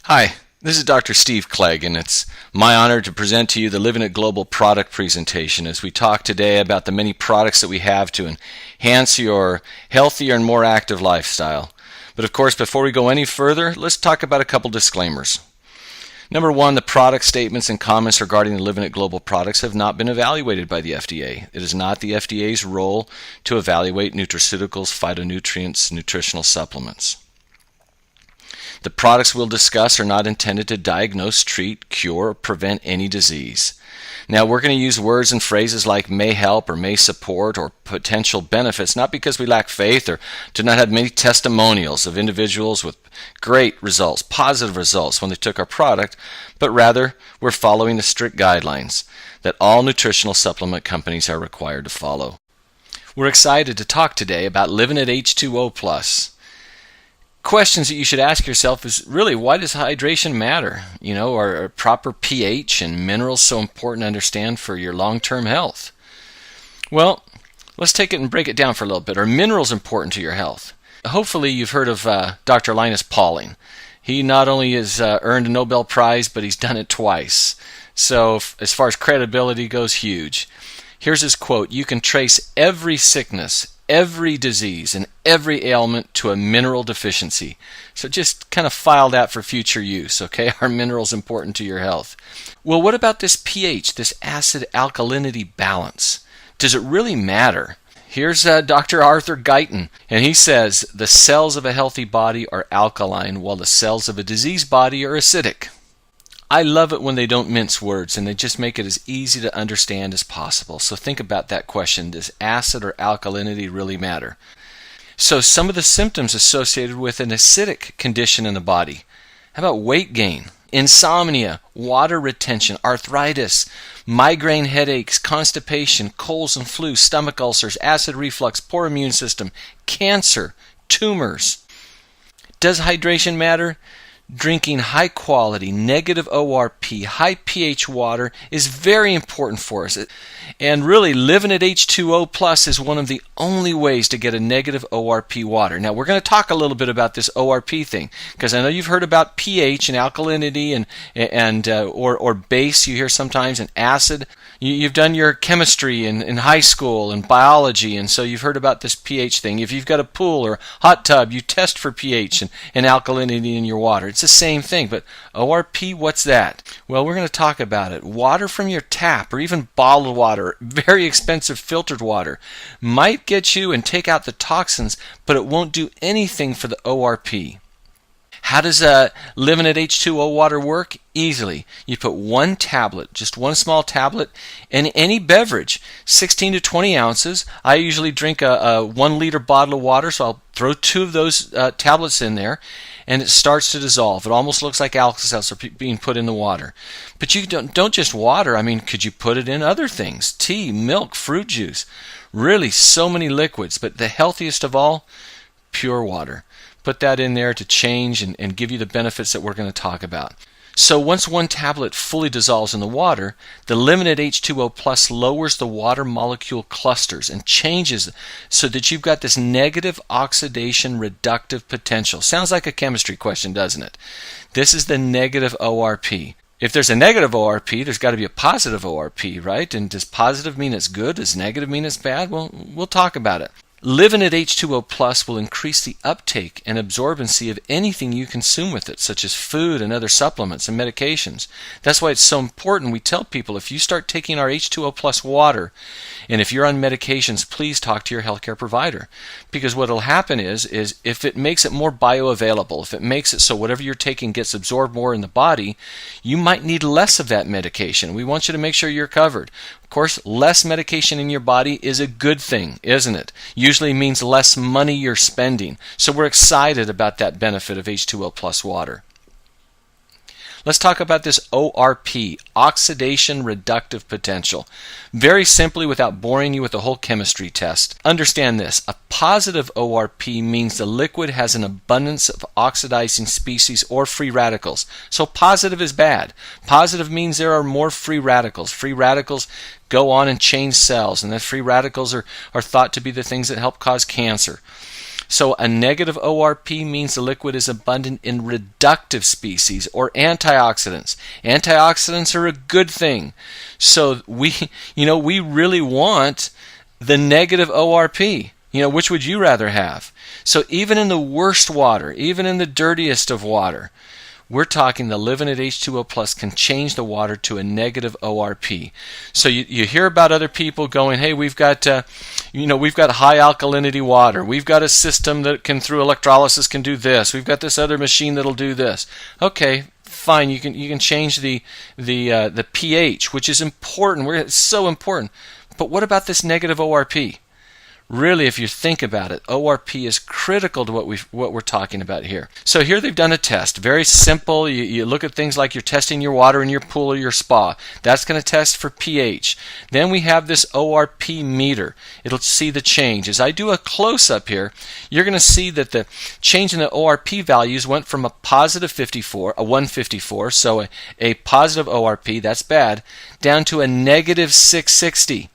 Hi, this is Dr. Steve Clegg, and it's my honor to present to you the Livinit Global product presentation as we talk today about the many products that we have to enhance your healthier and more active lifestyle. But of course, before we go any further, let's talk about a couple disclaimers. Number one, the product statements and comments regarding the Livinit Global products have not been evaluated by the FDA. It is not the FDA's role to evaluate nutraceuticals, phytonutrients, nutritional supplements. The products we'll discuss are not intended to diagnose, treat, cure, or prevent any disease. Now, we're going to use words and phrases like may help or may support or potential benefits, not because we lack faith or do not have many testimonials of individuals with great results, positive results when they took our product, but rather we're following the strict guidelines that all nutritional supplement companies are required to follow. We're excited to talk today about LivinitH2O+. Questions that you should ask yourself is really, why does hydration matter? Are proper pH and minerals so important to understand for your long-term health? Well, let's take it and break it down for a little bit. Are minerals important to your health? Hopefully you've heard of Dr. Linus Pauling. He not only has earned a Nobel Prize, but he's done it twice. So as far as credibility goes, huge. Here's his quote: "You can trace every sickness, every disease, and every ailment to a mineral deficiency." So just kind of file that for future use, okay? Are minerals important to your health? Well, what about this pH, this acid alkalinity balance? Does it really matter? Here's Dr. Arthur Guyton, and he says the cells of a healthy body are alkaline while the cells of a diseased body are acidic. I love it when they don't mince words and they just make it as easy to understand as possible. So think about that question. Does acid or alkalinity really matter? So some of the symptoms associated with an acidic condition in the body. How about weight gain, insomnia, water retention, arthritis, migraine headaches, constipation, colds and flu, stomach ulcers, acid reflux, poor immune system, cancer, tumors? Does hydration matter? Drinking high quality, negative ORP, high pH water is very important for us. And really, LivinitH2O Plus is one of the only ways to get a negative ORP water. Now, we're going to talk a little bit about this ORP thing, because I know you've heard about pH and alkalinity or base you hear sometimes, and acid. You've done your chemistry in high school and biology, and so you've heard about this pH thing. If you've got a pool or hot tub, you test for pH and alkalinity in your water. It's the same thing, but ORP, what's that? Well, we're going to talk about it. Water from your tap or even bottled water, very expensive filtered water, might get you and take out the toxins, but it won't do anything for the ORP. How does LivinitH2O water work? Easily. You put one tablet, just one small tablet, in any beverage, 16 to 20 ounces. I usually drink a 1 liter bottle of water, so I'll throw 2 of those tablets in there, and it starts to dissolve. It almost looks like Alka-Seltzer being put in the water. But you don't just water. I mean, could you put it in other things? Tea, milk, fruit juice. Really, so many liquids. But the healthiest of all, pure water. Put that in there to change and give you the benefits that we're going to talk about. So once one tablet fully dissolves in the water, the LivinitH2O Plus lowers the water molecule clusters and changes so that you've got this negative oxidation reductive potential. Sounds like a chemistry question, doesn't it? This is the negative ORP. If there's a negative ORP, there's got to be a positive ORP, right? And does positive mean it's good? Does negative mean it's bad? Well, we'll talk about it. LivinitH2O Plus will increase the uptake and absorbency of anything you consume with it, such as food and other supplements and medications. That's why it's so important. We tell people, if you start taking our H2O Plus water, and if you're on medications, please talk to your healthcare provider. Because what will happen is if it makes it more bioavailable, if it makes it so whatever you're taking gets absorbed more in the body, you might need less of that medication. We want you to make sure you're covered. Of course, less medication in your body is a good thing, isn't it? Usually means less money you're spending. So we're excited about that benefit of H2O Plus water. Let's talk about this ORP, oxidation reductive potential. Very simply, without boring you with the whole chemistry test, understand this. A positive ORP means the liquid has an abundance of oxidizing species or free radicals. So positive is bad. Positive means there are more free radicals. Free radicals go on and change cells, and the free radicals are thought to be the things that help cause cancer. So a negative ORP means the liquid is abundant in reductive species or antioxidants. Antioxidants are a good thing. So we really want the negative ORP. Which would you rather have? So even in the worst water, even in the dirtiest of water, we're talking the LivinitH2O Plus can change the water to a negative ORP. So you hear about other people going, hey, we've got high alkalinity water. We've got a system that can, through electrolysis, can do this. We've got this other machine that'll do this. Okay, fine. You can change the pH, which is important. It's so important. But what about this negative ORP? Really, if you think about it, ORP is critical to what we're talking about here. So here they've done a test. Very simple. You look at things like you're testing your water in your pool or your spa. That's going to test for pH. Then we have this ORP meter. It'll see the change. As I do a close-up here, you're going to see that the change in the ORP values went from a positive 54, a 154, so a positive ORP, that's bad, down to a negative 660.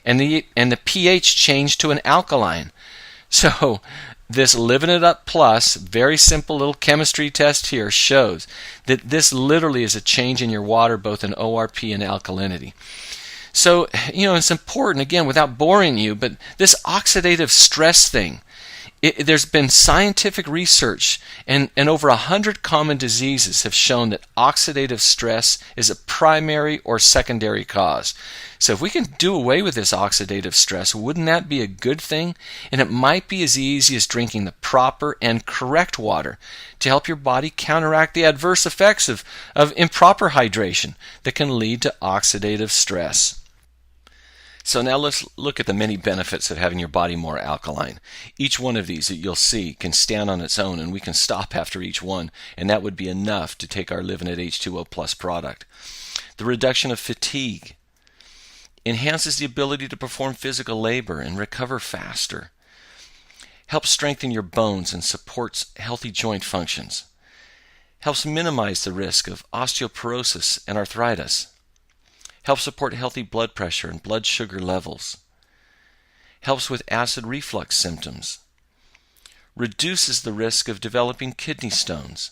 And the pH changed to an alkaline. So this LivinitUp Plus, very simple little chemistry test here, shows that this literally is a change in your water, both in ORP and alkalinity. So, it's important, again, without boring you, but this oxidative stress thing, there's been scientific research, and over 100 common diseases have shown that oxidative stress is a primary or secondary cause. So if we can do away with this oxidative stress, wouldn't that be a good thing? And it might be as easy as drinking the proper and correct water to help your body counteract the adverse effects of improper hydration that can lead to oxidative stress. So now let's look at the many benefits of having your body more alkaline. Each one of these that you'll see can stand on its own, and we can stop after each one, and that would be enough to take our LivinitH2O Plus product. The reduction of fatigue enhances the ability to perform physical labor and recover faster. Helps strengthen your bones and supports healthy joint functions. Helps minimize the risk of osteoporosis and arthritis. Helps support healthy blood pressure and blood sugar levels. Helps with acid reflux symptoms. Reduces the risk of developing kidney stones.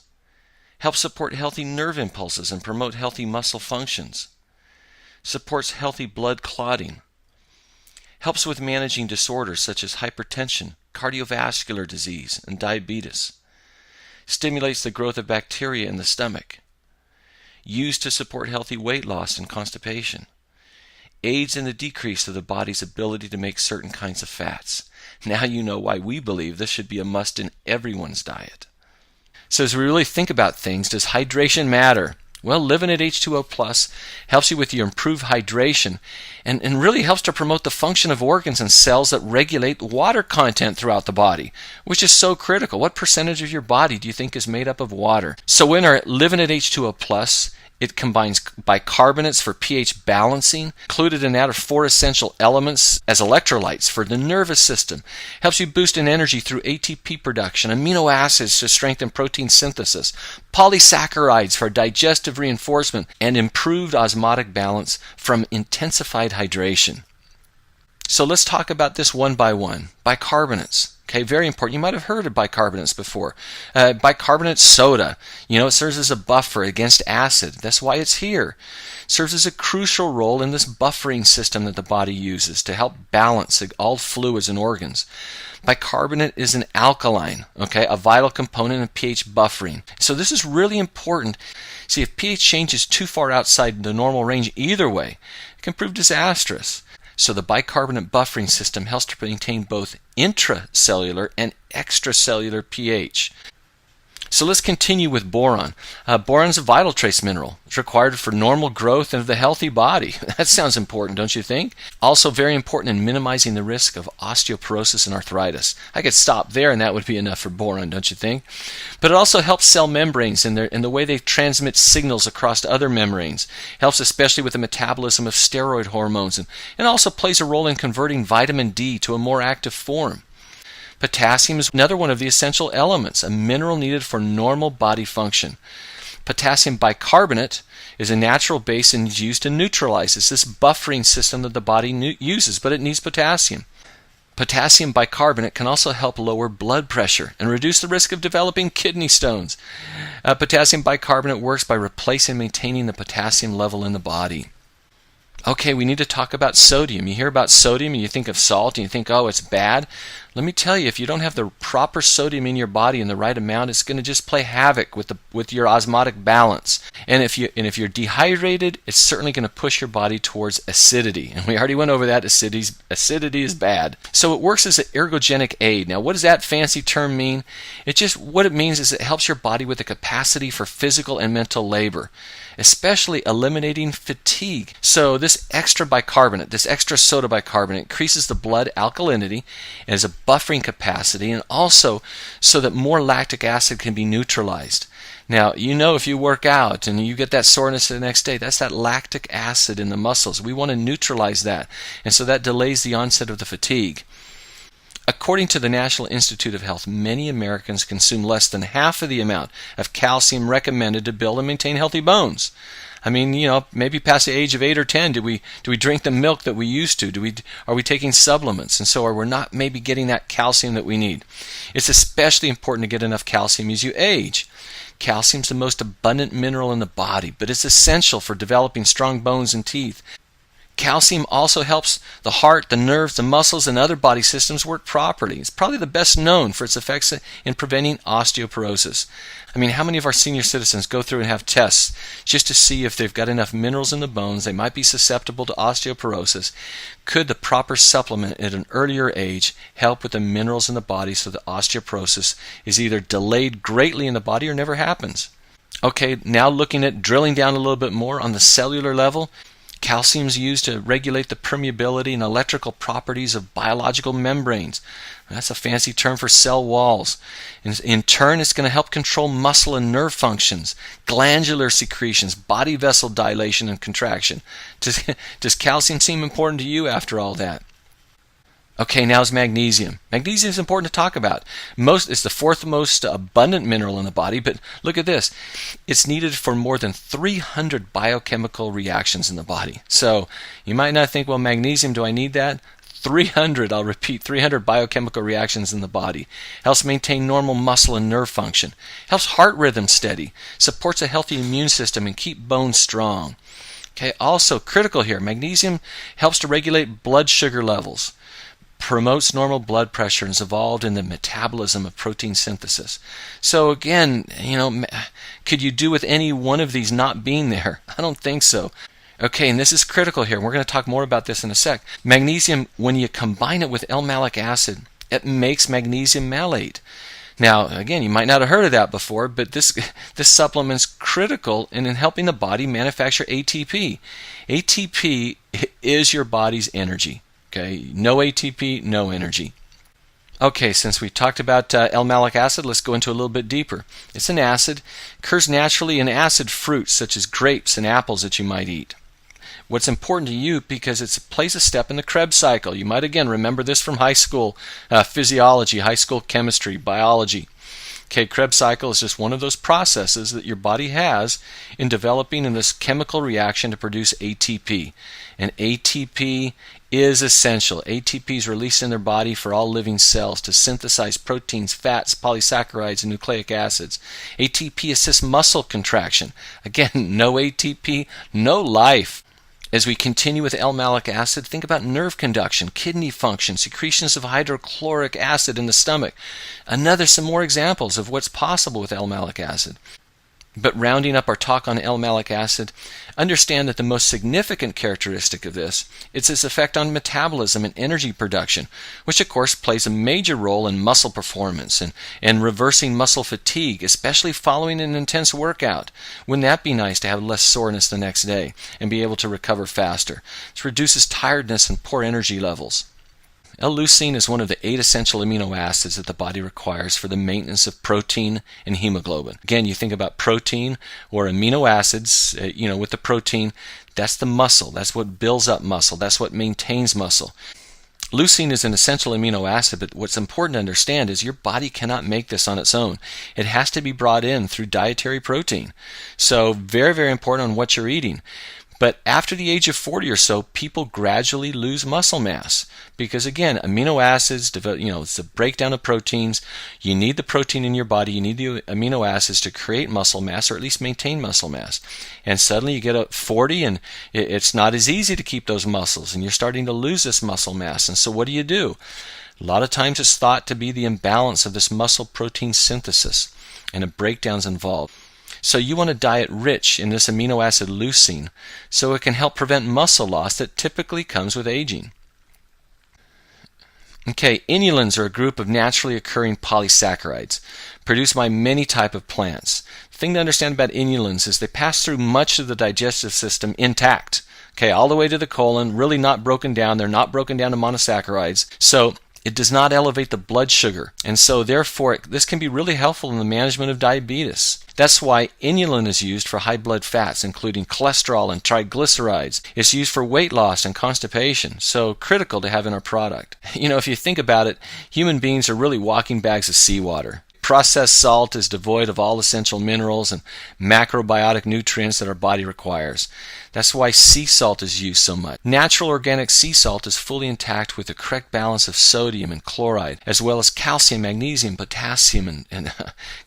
Helps support healthy nerve impulses and promote healthy muscle functions. Supports healthy blood clotting. Helps with managing disorders such as hypertension, cardiovascular disease, and diabetes. Stimulates the growth of bacteria in the stomach. Used to support healthy weight loss and constipation. Aids in the decrease of the body's ability to make certain kinds of fats. Now you know why we believe this should be a must in everyone's diet. So as we really think about things, does hydration matter? Well, LivinitH2O Plus helps you with your improved hydration and really helps to promote the function of organs and cells that regulate water content throughout the body, which is so critical. What percentage of your body do you think is made up of water? So in our LivinitH2O Plus, it combines bicarbonates for pH balancing. Included in that are 4 essential elements as electrolytes for the nervous system. Helps you boost in energy through ATP production, amino acids to strengthen protein synthesis, polysaccharides for digestive reinforcement, and improved osmotic balance from intensified hydration. So let's talk about this one by one. Bicarbonates. Okay, very important. You might have heard of bicarbonates before. Bicarbonate soda, it serves as a buffer against acid. That's why it's here. It serves as a crucial role in this buffering system that the body uses to help balance all fluids and organs. Bicarbonate is an alkaline, a vital component in pH buffering. So this is really important. See, if pH changes too far outside the normal range either way, it can prove disastrous. So the bicarbonate buffering system helps to maintain both intracellular and extracellular pH. So let's continue with boron. Boron is a vital trace mineral. It's required for normal growth of the healthy body. That sounds important, don't you think? Also very important in minimizing the risk of osteoporosis and arthritis. I could stop there and that would be enough for boron, don't you think? But it also helps cell membranes in the way they transmit signals across to other membranes. Helps especially with the metabolism of steroid hormones and also plays a role in converting vitamin D to a more active form. Potassium is another one of the essential elements, a mineral needed for normal body function. Potassium bicarbonate is a natural base and is used to neutralize. It's this buffering system that the body uses, but it needs potassium. Potassium bicarbonate can also help lower blood pressure and reduce the risk of developing kidney stones. Potassium bicarbonate works by replacing and maintaining the potassium level in the body. Okay, we need to talk about sodium. You hear about sodium and you think of salt and you think, oh, it's bad. Let me tell you, if you don't have the proper sodium in your body in the right amount, it's going to just play havoc with your osmotic balance. And if you're dehydrated, it's certainly going to push your body towards acidity. And we already went over that. Acidity is bad. So it works as an ergogenic aid. Now, what does that fancy term mean? What it means is it helps your body with the capacity for physical and mental labor, especially eliminating fatigue. So this extra bicarbonate, this extra soda bicarbonate, increases the blood alkalinity and has a buffering capacity, and also so that more lactic acid can be neutralized. Now, if you work out and you get that soreness the next day, that's that lactic acid in the muscles. We want to neutralize that, and so that delays the onset of the fatigue. According to the National Institute of Health, many Americans consume less than half of the amount of calcium recommended to build and maintain healthy bones. I mean, maybe past the age of 8 or 10, do we drink the milk that we used to? Are we taking supplements? And so we're not maybe getting that calcium that we need. It's especially important to get enough calcium as you age. Calcium is the most abundant mineral in the body, but it's essential for developing strong bones and teeth. Calcium also helps the heart, the nerves, the muscles, and other body systems work properly. It's probably the best known for its effects in preventing osteoporosis. I mean, how many of our senior citizens go through and have tests just to see if they've got enough minerals in the bones? They might be susceptible to osteoporosis. Could the proper supplement at an earlier age help with the minerals in the body so that osteoporosis is either delayed greatly in the body or never happens? Okay, now looking at drilling down a little bit more on the cellular level, calcium is used to regulate the permeability and electrical properties of biological membranes. That's a fancy term for cell walls. In turn, it's going to help control muscle and nerve functions, glandular secretions, body vessel dilation and contraction. Does calcium seem important to you after all that? Okay, now is magnesium. Magnesium is important to talk about. It's the fourth most abundant mineral in the body, but look at this. It's needed for more than 300 biochemical reactions in the body. So you might not think, well, magnesium, do I need that? 300, I'll repeat, 300 biochemical reactions in the body. Helps maintain normal muscle and nerve function. Helps heart rhythm steady. Supports a healthy immune system and keep bones strong. Okay, also critical here, magnesium helps to regulate blood sugar levels, promotes normal blood pressure, and is involved in the metabolism of protein synthesis. So again, could you do with any one of these not being there? I don't think so. Okay, and this is critical here. We're going to talk more about this in a sec. Magnesium, when you combine it with L-malic acid, it makes magnesium malate. Now, again, you might not have heard of that before, but this supplement's critical in helping the body manufacture ATP. ATP is your body's energy. Okay, no ATP, no energy. Okay, since we talked about L-malic acid, let's go into a little bit deeper. It's an acid, occurs naturally in acid fruits such as grapes and apples that you might eat. What's important to you because it plays a step in the Krebs cycle. You might again remember this from high school physiology, high school chemistry, biology. Okay, Krebs cycle is just one of those processes that your body has in developing in this chemical reaction to produce ATP. And ATP is essential. ATP is released in their body for all living cells to synthesize proteins, fats, polysaccharides, and nucleic acids. ATP assists muscle contraction. Again, no ATP, no life. As we continue with L-malic acid, think about nerve conduction, kidney function, secretions of hydrochloric acid in the stomach. Some more examples of what's possible with L-malic acid. But rounding up our talk on L-malic acid, understand that the most significant characteristic of this is its effect on metabolism and energy production, which of course plays a major role in muscle performance and reversing muscle fatigue, especially following an intense workout. Wouldn't that be nice to have less soreness the next day and be able to recover faster? This reduces tiredness and poor energy levels. L-leucine is one of the 8 essential amino acids that the body requires for the maintenance of protein and hemoglobin. Again, you think about protein or amino acids, with the protein, that's the muscle. That's what builds up muscle. That's what maintains muscle. Leucine is an essential amino acid, but what's important to understand is your body cannot make this on its own. It has to be brought in through dietary protein. So very, very important on what you're eating. But after the age of 40 or so, people gradually lose muscle mass because, again, amino acids, it's the breakdown of proteins. You need the protein in your body. You need the amino acids to create muscle mass, or at least maintain muscle mass. And suddenly you get up 40 and it's not as easy to keep those muscles, and you're starting to lose this muscle mass. And so what do? A lot of times it's thought to be the imbalance of this muscle protein synthesis, and a breakdown's involved. So you want a diet rich in this amino acid leucine so it can help prevent muscle loss that typically comes with aging. Okay, inulins are a group of naturally occurring polysaccharides produced by many types of plants. The thing to understand about inulins is they pass through much of the digestive system intact. Okay, all the way to the colon, really not broken down. They're not broken down to monosaccharides. So it does not elevate the blood sugar, and so therefore this can be really helpful in the management of diabetes. That's why inulin is used for high blood fats, including cholesterol and triglycerides. It's used for weight loss and constipation, so critical to have in our product. If you think about it, human beings are really walking bags of seawater. Processed salt is devoid of all essential minerals and macrobiotic nutrients that our body requires. That's why sea salt is used so much. Natural organic sea salt is fully intact with the correct balance of sodium and chloride, as well as calcium, magnesium, potassium, and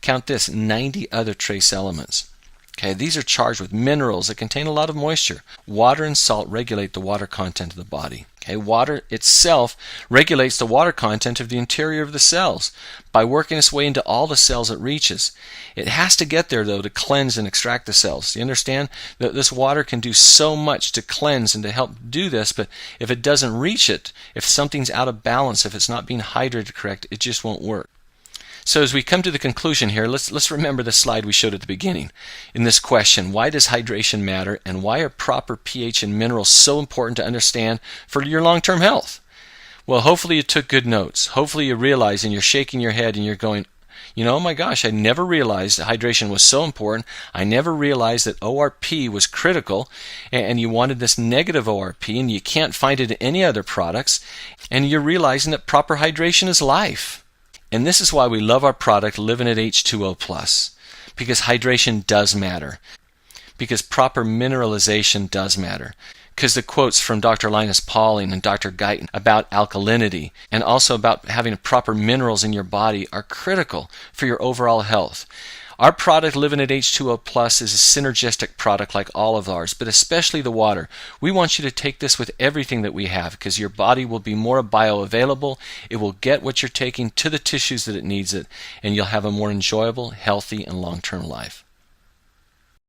count this, 90 other trace elements. Okay, these are charged with minerals that contain a lot of moisture. Water and salt regulate the water content of the body. Okay, water itself regulates the water content of the interior of the cells by working its way into all the cells it reaches. It has to get there, though, to cleanse and extract the cells. You understand that this water can do so much to cleanse and to help do this, but if it doesn't reach it, if something's out of balance, if it's not being hydrated correct, it just won't work. So as we come to the conclusion here, let's remember the slide we showed at the beginning. In this question, why does hydration matter, and why are proper pH and minerals so important to understand for your long-term health? Well, hopefully you took good notes. Hopefully you realize, and you're shaking your head and you're going, oh my gosh, I never realized that hydration was so important. I never realized that ORP was critical, and you wanted this negative ORP, and you can't find it in any other products, and you're realizing that proper hydration is life. And this is why we love our product, LivinitH2O+, because hydration does matter, because proper mineralization does matter, because the quotes from Dr. Linus Pauling and Dr. Guyton about alkalinity and also about having proper minerals in your body are critical for your overall health. Our product, LivinitH2O+, is a synergistic product like all of ours, but especially the water. We want you to take this with everything that we have because your body will be more bioavailable. It will get what you're taking to the tissues that it needs it, and you'll have a more enjoyable, healthy, and long-term life.